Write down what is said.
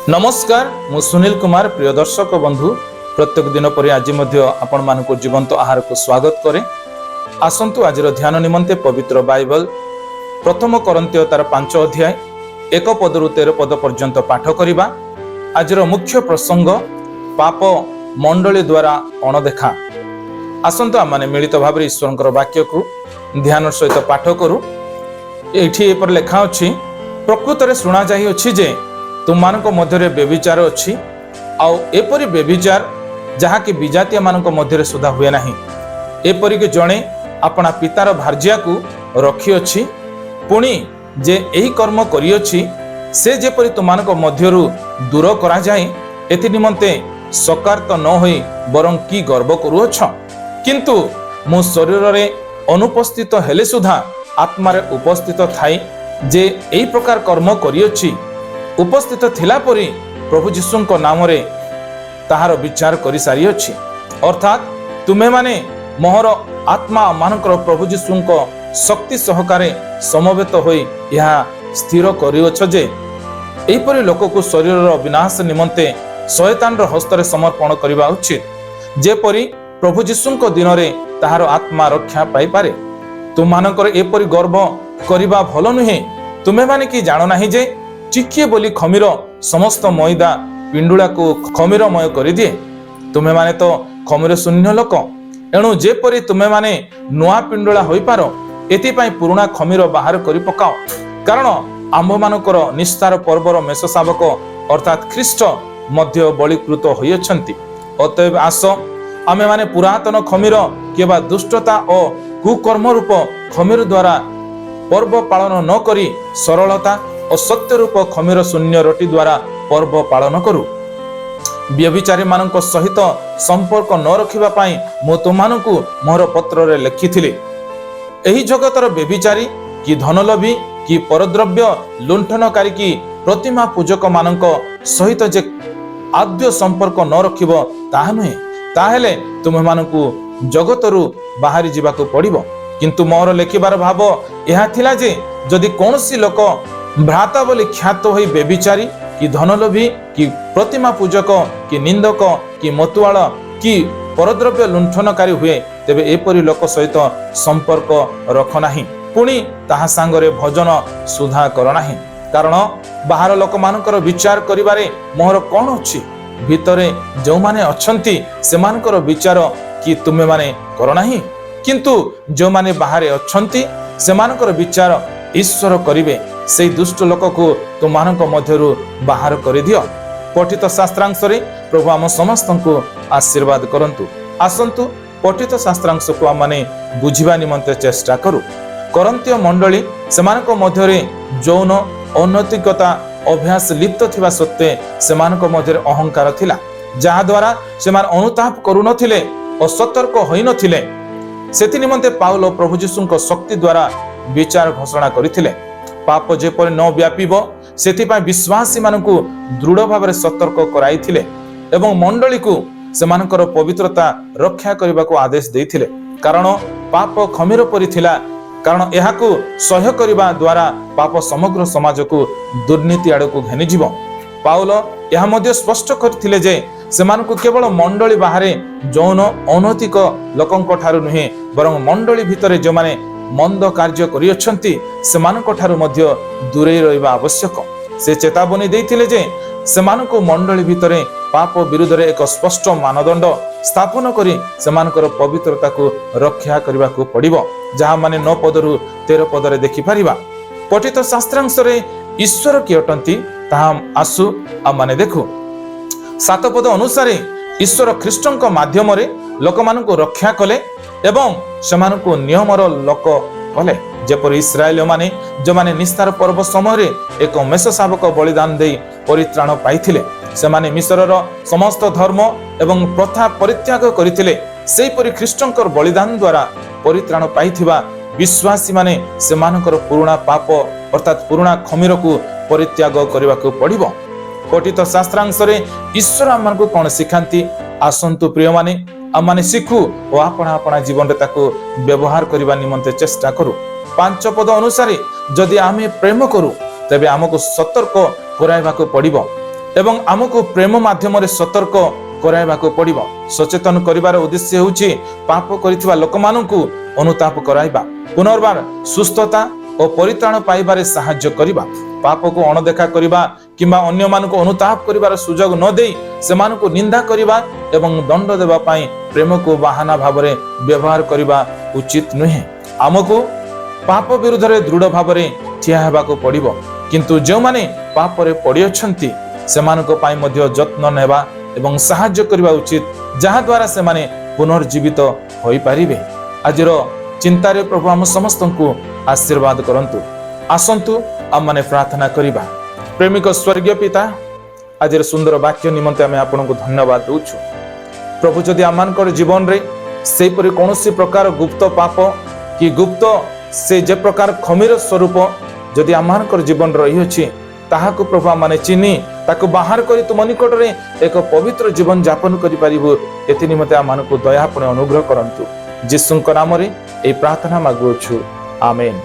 नमस्कार मु सुनील कुमार प्रिय दर्शक बंधु प्रत्येक दिन पर आज आपण मानक जीवंत आहार को स्वागत करे। आसंतु आज ध्यान निमंते पवित्र बाइबल प्रथम कोरिन्थियो तार 5 अध्याय 1 पद रु 13 पद पर्यंत पाठ करिबा। आज मुख्य प्रसंग पाप मंडली द्वारा अणदेखा। आसंतु आम मिलित भाव ईश्वर वाक्य को ध्यान सहित पाठ करू। एठी पर लेखा अछि, प्रकृत रे सुना जाई अछि जे तुम मानक मध्य व्यभिचार अच्छी आउ एपरी व्यभिचार जहा कि विजातीय मानक मध्य सुधा हुए नाही। एपरिक जड़े अपना पितार भार्या को रखी अछि, पुणी जे एही कर्म करियछि से जेपरि तुमानक मध्यरु दूर करा जाए एथि निमंते सकार तो न होई बरं की गर्व करूअछ। किंतु मो शरीर रे अनुपस्थित हेले सुधा आत्मारे उपस्थित थाई जे एही प्रकार कर्म करियछि उपस्थित थिला परी प्रभु जीशुଙ୍କ नामरे ताहार विचार करि सारी अछि। अर्थात तुमे माने मोहर आत्मा मानकर प्रभु जीशुଙ୍କ शक्ति सहकारे समवेत होई यह स्थिर करिअछ जे एपरि लोक को शरीर विनाश निमंते शैतान हस्तरे समर्पण करिबा उचित, जेपरि प्रभु जीशुଙ୍କ दिन रे ताहार आत्मा रक्षा पाई पारे। तुम मानकर एपरि गर्व करिबा भलो नुहे। तुमे माने कि जानो नाही जे चिकिए बोली खमीर समस्त मैदा पिंडुला को खमीरमय कर दिए। तुम्हें माने तो खमीर शून्य लोक, एणु जेपरि तुम्हें माने नुआ पिंडुला होई पारो एथिपाई पुराना खमीर बाहर करि पकाओ। कारण आंभ मानकर निस्तार पर्वर मेष शावक अर्थात ख्रीष्ट मध्य बलिकृत होइछंती। अतएव आस आमे माने पुरातन खमीर केबा दुष्टता और कुकर्म रूप खमीर द्वारा पर्व पालन न करी सरलता और सत्य रूप खमीर शून्य रोटी द्वारा पर्व पालन करू। व्यभिचारी मानक सहित संपर्क न रखिबा पाई मु तुमानकु मोर पत्र रे लिखिथिली। एही जगतर व्यभिचारी कि धनलोभी कि परद्रव्य लुंठनकारी कि प्रतिमा पूजक मानक सहित जे आद्य संपर्क न रखिबो ताहा नुहे, ताहेले तुम मानकु जगतरु बाहरी जीवाकु पड़िबो। किंतु मोर लेखिबार भाव यह थिला जे जदि कोनोसी लोक भ्राता बोली ख्यात होई व्यभिचारी कि धनलोभी कि प्रतिमा पूजक कि निंदक कि मतुआल कि परद्रव्य लुंठनकारी हुए, तेबे एपरि लोक सहित संपर्क रख नाही, पुणी ताहा सांगरे भजन सुधा कर नाही। कारण बाहर लोक मानकर विचार करिबारे मोहर कोन अछि, भितरे जो माने अछंती सेमानकर विचार कि तुमे माने कर नाही। किंतु जो माने बाहरे अछंती सेमानकर विचार ईश्वर करिवे। से दुष्ट लोक को तुमानक मध्यरु बाहर कर दियो। पठित शास्त्रांश रे प्रभु आम समस्त को आशीर्वाद करंतु। आसंतु पठित शास्त्रांश को आमने बुझिबा निमंते चेष्टा करू। कोरिन्थियो मंडली सेमानक मध्यरे जौन अनैतिकता अभ्यास लिप्त थिबा सत्वे सेमानक मध्यरे अहंकार थिला, जहा द्वारा सेमान अनुताप करू नथिले और सतर्क होई नथिले। सेति निमंते पाउल प्रभु जीशुଙ୍କ शक्ति द्वारा विचार घोषणा करिथिले। पाप जेपरि न व्यापीबो सेथिपाई विश्वासी मानकु दृढ़ भाव सतर्क कराइथिले एवं मंडली को सेमानकर पवित्रता रक्षा करबाको आदेश देइथिले। कारण पाप खमीर परि थिला, कारण एहाकु सह्य करबा द्वारा पाप समग्र समाज को दुर्नीति आड़ को घेनि जीवो। पाउल यह मध्य स्पष्ट करथिले जे सेमानकु केवल मंडली बाहरे जौन अनैतिक लोकंक ठारु नुहे, बरं मंडली भितरे जो माने मंद कार्य करियछंती सेमानक ठारु मध्य दूरे रहिबा आवश्यक। से चेतावनी देइथिले जे सेमानकु मंडली भितरे पाप विरुद्ध रे एक स्पष्ट मानदंड स्थापन करी सेमानकर पवित्रता को रक्षा करबा को पड़िबो, जहा माने 9 पदरु 13 पद रे देखि परिबा। पठित शास्त्रांश रे ईश्वर कि अटंती ताहा आसु आ माने देखु। 7 पद अनुसार ईश्वर ख्रीष्टଙ୍କ माध्यम रे लोक मानकु रक्षा कले एवं सेमानकु नियमर लोक कले। जेपरि इस्राएल माने जो माने निस्तार पर्व समय रे एक मेष शावक बलिदान देई परित्राण पाइथिले, सेमाने मिस्रर समस्त धर्म एवं प्रथा परित्याग करिथिले। सेहि परि ख्रीष्टଙ୍କର बलिदान द्वारा परित्राण पाइथिबा विश्वासी माने सेमानकर पुराना पाप अर्थात पुराना खमीर को परित्याग करबाकू पड़िबो। पठित शास्त्रांश रे ईश्वर हमनको कोन सिखांती, आसंतु प्रिय माने आम शिखु और आपण आपण जीवन में ताको व्यवहार करने निमंते चेष्टा करू। 5 पद अनुसार जदि आम प्रेम करू तेबे आमको सतर्क कराइबाको पड़िबो। ଏବଂ ଆମକୁ ପ୍ରେମ ମାଧ୍ୟମରେ ସତର୍କ କରାଇବାକୁ ପଡ଼ିବ। ସଚେତନ କରିବାର ଉଦ୍ଦେଶ୍ୟ ହେଉଛି ପାପ କରିଥିବା ଲୋକମାନଙ୍କୁ ଅନୁତାପ କରାଇବା, ପୁନର୍ବାର ସୁସ୍ଥତା ଓ ପରିତ୍ରାଣ ପାଇବାରେ ସାହାଯ୍ୟ କରିବା। ପାପକୁ ଅଣଦେଖା କରିବା କିମ୍ବା ଅନ୍ୟମାନଙ୍କୁ ଅନୁତାପ କରିବାର ସୁଯୋଗ ନ ଦେଇ ସେମାନଙ୍କୁ ନିନ୍ଦା କରିବା ଏବଂ ଦଣ୍ଡ ଦେବା ପାଇଁ ପ୍ରେମକୁ ବାହାନା ଭାବରେ ବ୍ୟବହାର କରିବା ଉଚିତ ନୁହେଁ। ଆମକୁ ପାପ ବିରୁଦ୍ଧରେ ଦୃଢ଼ ଭାବରେ ଠିଆ ହେବାକୁ ପଡ଼ିବ, କିନ୍ତୁ ଯେଉଁମାନେ ପାପରେ ପଡ଼ିଅଛନ୍ତି ସେମାନଙ୍କ ପାଇଁ ମଧ୍ୟ ଯତ୍ନ ନେବା ଏବଂ ସାହାଯ୍ୟ କରିବା ଉଚିତ, ଯାହାଦ୍ୱାରା ସେମାନେ ପୁନର୍ଜୀବିତ ହୋଇପାରିବେ। ଆଜିର ଚିନ୍ତାରେ ପ୍ରଭୁ ଆମ ସମସ୍ତଙ୍କୁ ଆଶୀର୍ବାଦ କରନ୍ତୁ। ଆସନ୍ତୁ ଆମମାନେ ପ୍ରାର୍ଥନା କରିବା। ପ୍ରେମିକ ସ୍ୱର୍ଗୀୟ ପିତା, ଆଜିର ସୁନ୍ଦର ବାକ୍ୟ ନିମନ୍ତେ ଆମେ ଆପଣଙ୍କୁ ଧନ୍ୟବାଦ ଦେଉଛୁ। ପ୍ରଭୁ, ଯଦି ଆମମାନଙ୍କର ଜୀବନରେ ସେହିପରି କୌଣସି ପ୍ରକାର ଗୁପ୍ତ ପାପ କି ଗୁପ୍ତ ସେ ଯେ ପ୍ରକାର ଖମିର ସ୍ୱରୂପ ଯଦି ଆମମାନଙ୍କର ଜୀବନରେ ରହିଅଛି, ତାହାକୁ ପ୍ରଭୁ ଆମମାନେ ଚିହ୍ନି ତାକୁ ବାହାର କରି ତୁମ ନିକଟରେ ଏକ ପବିତ୍ର ଜୀବନ ଯାପନ କରିପାରିବୁ, ଏଥି ନିମନ୍ତେ ଆମମାନଙ୍କୁ ଦୟାପୂର୍ଣ୍ଣ ଅନୁଗ୍ରହ କରନ୍ତୁ। ଯୀଶୁଙ୍କ ନାମରେ ଏହି ପ୍ରାର୍ଥନା ମାଗୁଅଛୁ, ଆମେନ୍।